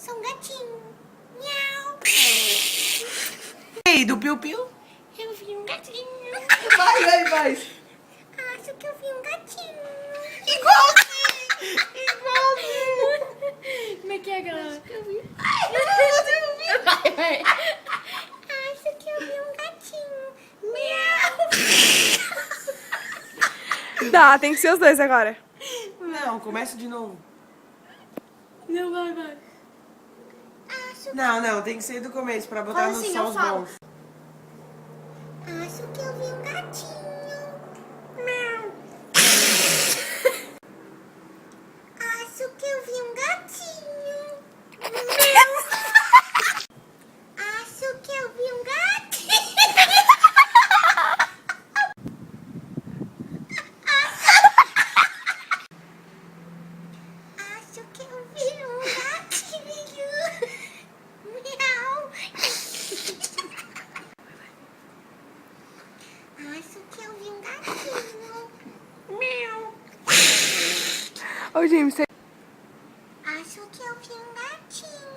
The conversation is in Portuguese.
Sou um gatinho. Miau. E do piu-piu? Eu vi um gatinho. Vai. Acho que eu vi um gatinho. Igualzinho! Como é que é, galera? Acho que eu vi. Vai. Acho que eu vi um gatinho. Miau. Tá, tem que ser os dois agora. Não, começa de novo. Não, vai. Acho, Não, tem que ser do começo pra botar Fala nos assim, eu sons falo. bons. acho que eu vi um gatinho. Miau. Acho que eu vi um gatinho. Miau. Acho que eu vi um gatinho. Acho que eu vi um gatinho. Miau. Acho que eu vi um gatinho. Miau. Ô, James, você... Acho que eu vi um gatinho.